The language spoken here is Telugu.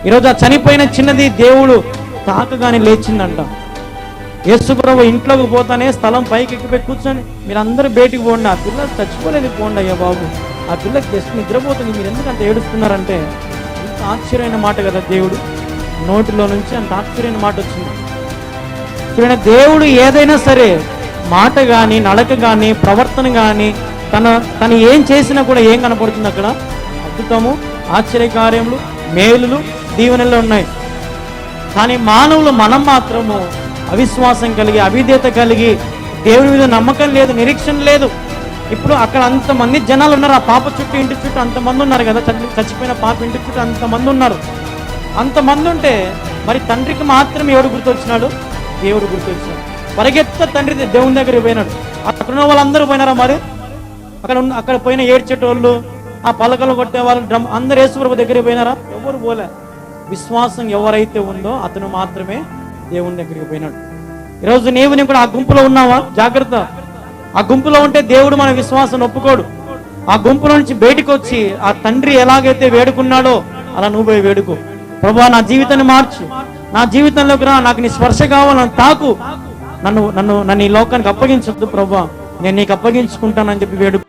ఈరోజు ఆ చనిపోయిన చిన్నది దేవుడు తాకగానే లేచిందంట. యేసుప్రభు ఇంట్లోకి పోతానే స్థలం పైకి ఎక్కిపోయి కూర్చొని మీరందరూ బయటికి పోండి, ఆ పిల్ల చచ్చిపోలేదు, పోండి అయ్యా బాబు, ఆ పిల్లకి జస్ట్ నిద్రపోతుంది, మీరు ఎందుకు అంత ఏడుస్తున్నారంటే ఇంత ఆశ్చర్యమైన మాట కదా దేవుడు నోటిలో నుంచి, అంత ఆశ్చర్యమైన మాట వచ్చింది. చూడండి, దేవుడు ఏదైనా సరే మాట కానీ నడక కానీ ప్రవర్తన కానీ తను ఏం చేసినా కూడా ఏం కనపడుతుంది అక్కడ? అద్భుతము, ఆశ్చర్యకార్యములు, మేలులు, దీవెనలు ఉన్నాయి. కానీ మానవులు మనం మాత్రము అవిశ్వాసం కలిగి, అవిధేయత కలిగి, దేవుడి మీద నమ్మకం లేదు, నిరీక్షణ లేదు. ఇప్పుడు అక్కడ అంతమంది జనాలు ఉన్నారు, ఆ పాప చుట్టూ ఇంటి చుట్టూ అంతమంది ఉన్నారు కదా, చచ్చిపోయిన పాప ఇంటి చుట్టూ అంతమంది ఉన్నారు. అంతమంది ఉంటే మరి తండ్రికి మాత్రం ఎవడు గుర్తొచ్చినాడు? దేవుడు గుర్తొచ్చినాడు. పరిగెత్త తండ్రి దేవుని దగ్గరికి పోయినాడు. అక్కడ ఉన్న వాళ్ళందరూ పోయినారా? మరి అక్కడ పోయిన ఏడ్చేటోళ్ళు, ఆ పలకలు కొట్టే వాళ్ళు అందరు యేసుప్రభు దగ్గరికి పోయినారా? ఎవరు పోలే. విశ్వాసం ఎవరైతే ఉందో అతను మాత్రమే దేవుని దగ్గరికి పోయినాడు. ఈరోజు నేను కూడా ఆ గుంపులో ఉన్నావా? జాగ్రత్త. ఆ గుంపులో ఉంటే దేవుడు మన విశ్వాసం ఒప్పుకోడు. ఆ గుంపులో నుంచి బయటకు వచ్చి ఆ తండ్రి ఎలాగైతే వేడుకున్నాడో అలా నువ్వు పోయి వేడుకో. ప్రభువా, నా జీవితాన్ని మార్చు, నా జీవితంలోకి రా, నాకు నీ స్పర్శ కావాలి, నన్ను తాకు, నన్ను ఈ లోకానికి అప్పగించొద్దు ప్రభువా, నేను నీకు అప్పగించుకుంటానని చెప్పి వేడుకో.